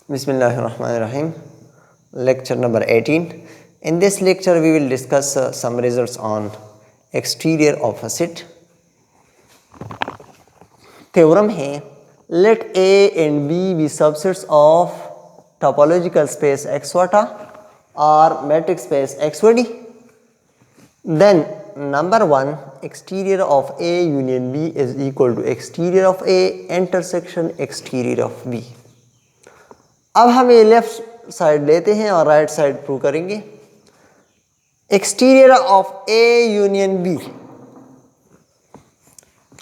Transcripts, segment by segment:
Bismillahirrahmanirrahim. Lecture number 18. In this lecture, we will discuss some results on exterior of a set. Theorem है, let A and B be subsets of topological space X vata or metric space X vd. Then number 1, exterior of A union B is equal to exterior of A intersection exterior of B. अब हम ये left side लेते हैं और right side prove करेंगे. Exterior of A union B,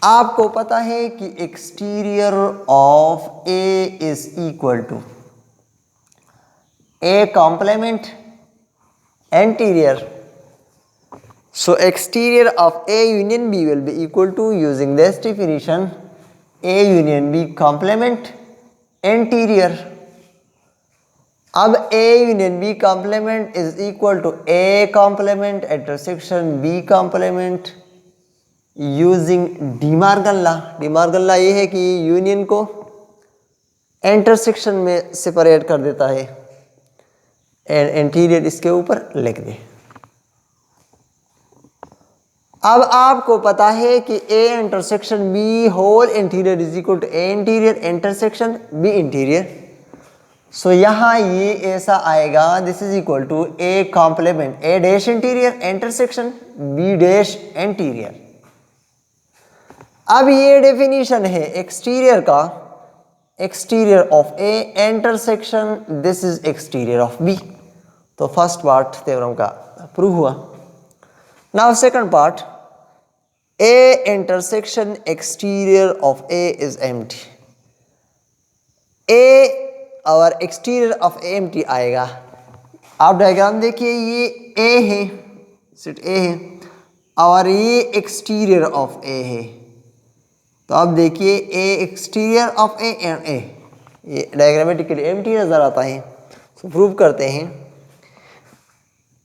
आपको पता है कि exterior of A is equal to A complement interior. So exterior of A union B will be equal to, using this definition, A union B complement interior. अब A union B complement is equal to A complement intersection B complement using De Morgan law. De Morgan law ये है कि union को intersection में separate कर देता है and interior इसके ऊपर लिख दे. अब आपको पता है कि A intersection B whole interior is equal to A interior intersection B interior. So यहाँ ये ऐसा आएगा, this is equal to A complement A dash interior intersection B dash interior. अब ये डेफिनेशन है एक्सटीरियर का, exterior of A intersection this is exterior of B. तो first part theorem का प्रूव हुआ. Now second part, A intersection exterior of A is empty. A और exterior of empty आएगा. आप डायग्राम देखिए, ये ए है, सेट ए है और ये एक्सटीरियर ऑफ ए है. तो आप देखिए ए एक्सटीरियर ऑफ ए एंड ए, ये डायग्रामेटिकली एम्प्टी नजर आता है. तो प्रूव करते हैं,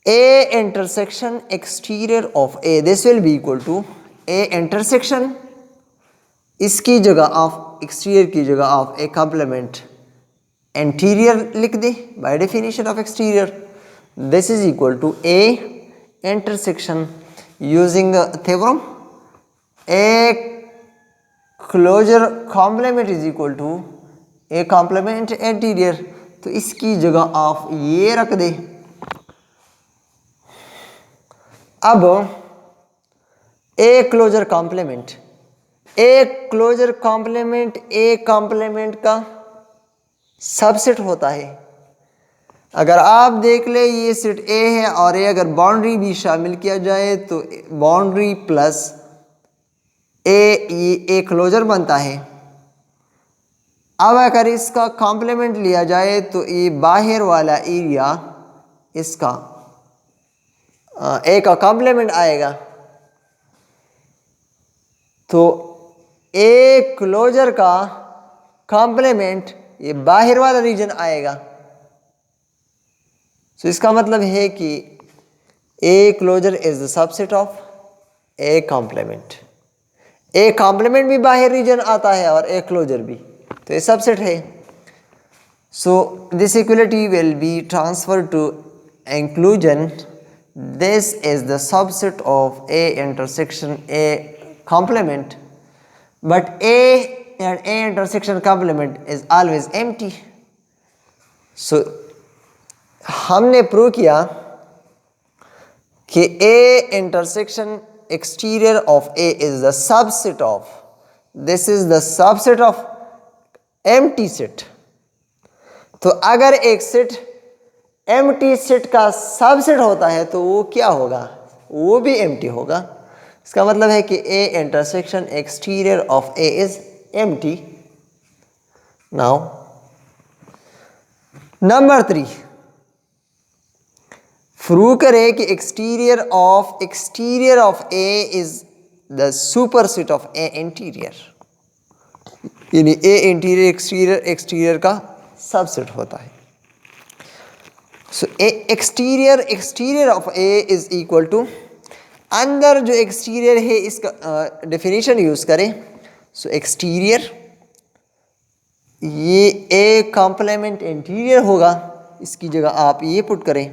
A intersection exterior of A this will be equal to A intersection, इसकी जगह ऑफ एक्सटीरियर की जगह ऑफ ए कॉम्प्लीमेंट इंटीरियर लिख दे by definition of exterior. This is equal to A intersection using theorem A closure complement is equal to A complement interior. तो इसकी जगह आप ये रख दे. अब A closure complement, A closure complement A complement का सबसेट होता है. अगर आप देख ले, ये सेट ए है और ये अगर बाउंड्री भी शामिल किया जाए तो बाउंड्री प्लस ए ये ए क्लोजर बनता है. अब अगर इसका कॉम्प्लीमेंट लिया जाए तो ये बाहर वाला एरिया इसका ए का कॉम्प्लीमेंट आएगा. तो ए क्लोजर का कॉम्प्लीमेंट ये बाहर वाला रीजन आएगा. सो इसका मतलब है कि A closure is the subset of A complement. A complement भी बाहर रीजन आता है और ए क्लोजर भी, तो ये सबसेट है. So this equality will be transfer to inclusion. This is the subset of A intersection A complement, but A and A intersection complement is always empty. So हमने prove किया कि A intersection exterior of A is the subset of, this is the subset of empty set. तो अगर एक set empty set का subset होता है तो वो क्या होगा, वो भी empty होगा. इसका मतलब है कि A intersection exterior of A is empty. Now number 3, prove करें कि exterior of A is the superset of A interior, यानी A इंटीरियर एक्सटीरियर का सबसेट होता है. So exterior of A is equal to, अंदर जो एक्सटीरियर है इसका डेफिनेशन यूज करें. सो एक्सटीरियर ये ए कॉम्प्लीमेंट इंटीरियर होगा, इसकी जगह आप ये पुट करें।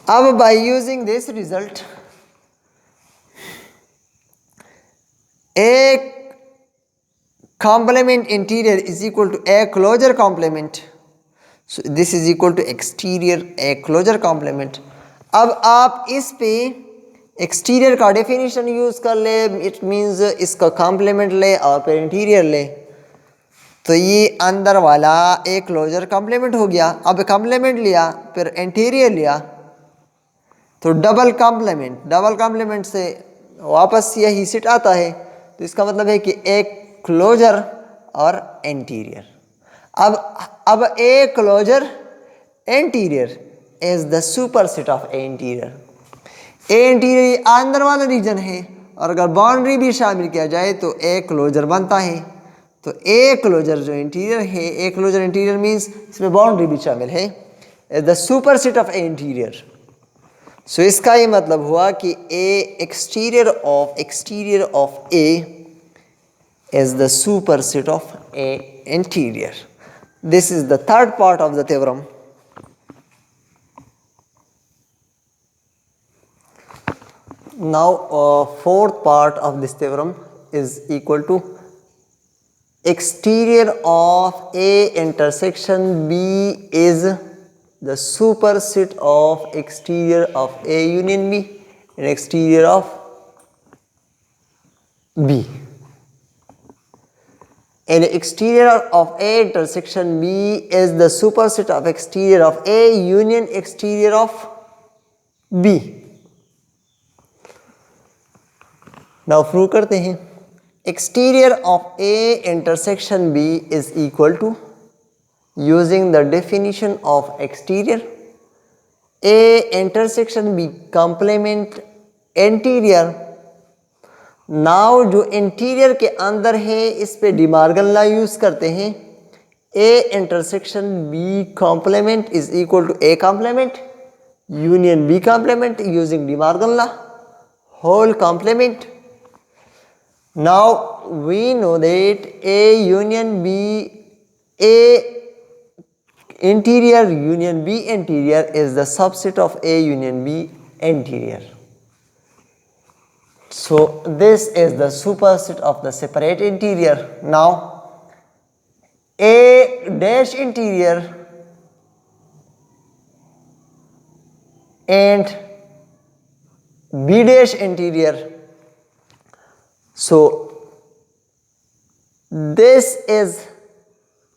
अब by using this result A complement interior is equal to a closure complement, so this is equal to exterior a closure complement। अब आप इस पे एक्सटीरियर का डेफिनेशन यूज कर ले, इट मींस इसका कॉम्प्लीमेंट ले और फिर इंटीरियर ले, तो ये अंदर वाला एक क्लोजर कॉम्प्लीमेंट हो गया। अब कॉम्प्लीमेंट लिया फिर इंटीरियर लिया तो डबल कॉम्प्लीमेंट से वापस यही सेट आता है, तो इसका मतलब है कि एक क्लोजर और इंटीरियर। अब A closure interior is the super set of A interior. A interior अंदर वाला रीजन है और अगर बाउंड्री भी शामिल किया जाए तो ए क्लोजर बनता है। तो ए क्लोजर जो इंटीरियर है, ए क्लोजर इंटीरियर मीन्स इसमें बाउंड्री भी शामिल है, is the super set of A interior. So इसका ये मतलब हुआ कि A exterior of A is the superset of a interior. This is the third part of the theorem. Now fourth part of this theorem is equal to exterior of A intersection B is the superset of exterior of A union B and exterior of B. And exterior of A intersection B is the superset of exterior of A union exterior of B. Now prove करते हैं। Exterior of A intersection B is equal to, using the definition of exterior, A intersection B complement interior। Now जो interior के अंदर है इस पे डिमार्गन law use करते हैं। A intersection B complement is equal to A complement union B complement using De Morgan law whole complement. Now we know that A union B A interior union B interior is the subset of A union B interior. So this is the superset of the separate interior. Now A dash interior and B dash interior. So this is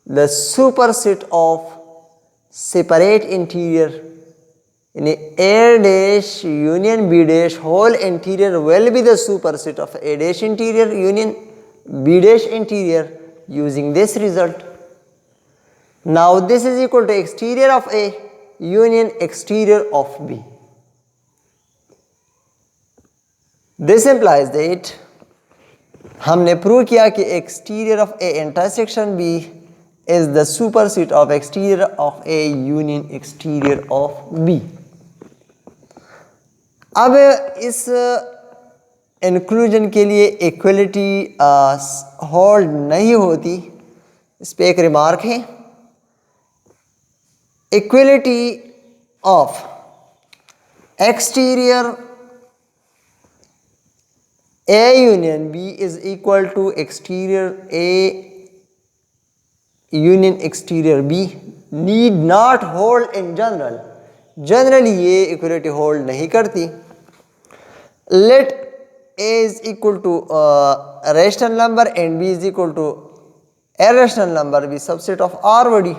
the superset of separate interior. In A dash union B dash whole interior will be the superset of A dash interior union B dash interior using this result. Now this is equal to exterior of A union exterior of B. This implies that हमने prove किया कि exterior of A intersection B is the superset of exterior of A union exterior of B. अब इस inclusion के लिए equality hold नहीं होती, इस पे एक रिमार्क है। Equality of exterior A union B is equal to exterior A union exterior B need not hold in general। Generally ये इक्वलिटी होल्ड नहीं करती। Let A is equal to rational number and B is equal to irrational number भी subset of R बड़ी।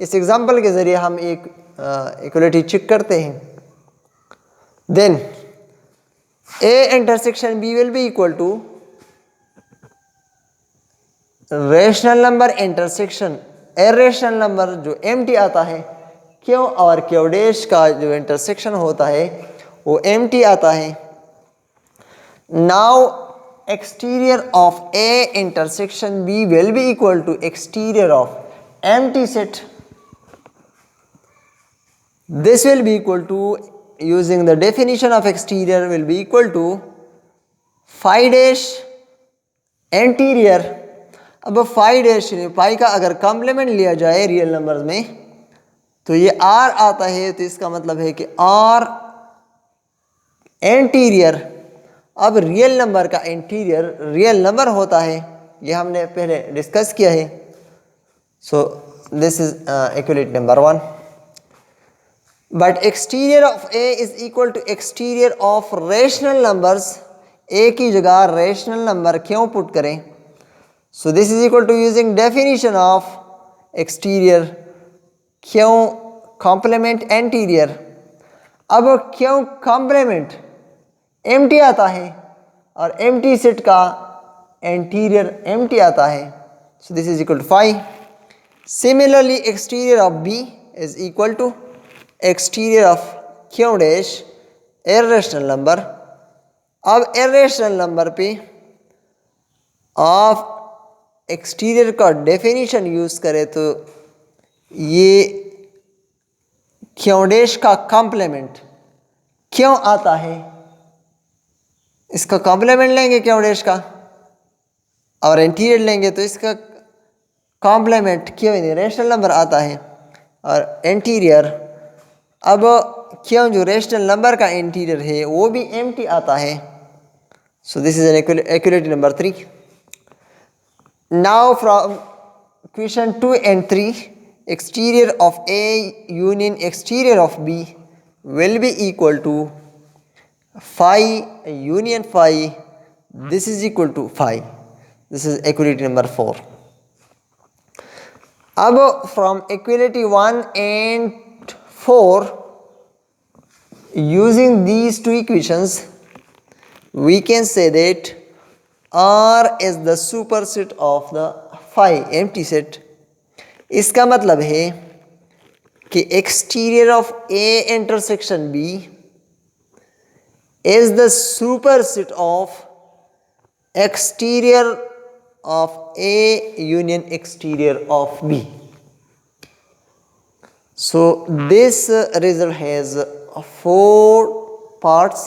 इस example के जरिए हम एक इक्वलिटी चेक करते हैं। Then A intersection B will be equal to rational number intersection irrational number जो एम्प्टी आता है, क्यों और क्यू डैश का जो इंटरसेक्शन होता है वो एम्प्टी आता है। Now exterior of A intersection B will be equal to exterior of empty set. This will be equal to, using the definition of exterior, will be equal to phi dash interior। अब phi dash पाई का अगर complement लिया जाए real numbers में तो ये are आता है, तो इसका मतलब है कि आर एंटीरियर। अब रियल नंबर का एंटीरियर रियल नंबर होता है, ये हमने पहले डिस्कस किया है। So this is equality number 1। But exterior of A is equal to exterior of rational numbers. A की जगह रेशनल नंबर क्यों पुट करें? So this is equal to using definition of exterior, Q complement interior. अब Q complement empty आता है और empty set का interior empty आता है, so this is equal to 5। Similarly exterior of B is equal to exterior of Q dash irrational number. अब irrational number पे आप एक्सटीरियर का डेफिनेशन यूज करें तो ये क्यों डैश का कॉम्प्लीमेंट क्यों आता है, इसका कॉम्प्लीमेंट लेंगे क्यों डैश का और एंटीरियर लेंगे तो इसका कॉम्प्लीमेंट क्यों रेशनल नंबर आता है और एंटीरियर। अब क्यों जो रेशनल नंबर का एंटीरियर है वो भी एम्प्टी आता है, so this is an equality number 3। Now from question 2 and 3, exterior of A union exterior of B will be equal to phi union phi. This is equal to phi. This is equality number 4. अब from equality 1 and 4, using these two equations, we can say that R is the superset of the phi empty set. इसका मतलब है कि exterior of A intersection B is the superset of exterior of A union exterior of B. So this result has 4 parts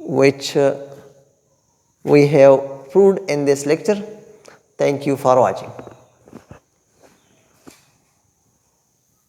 which we have proved in this lecture. Thank you for watching.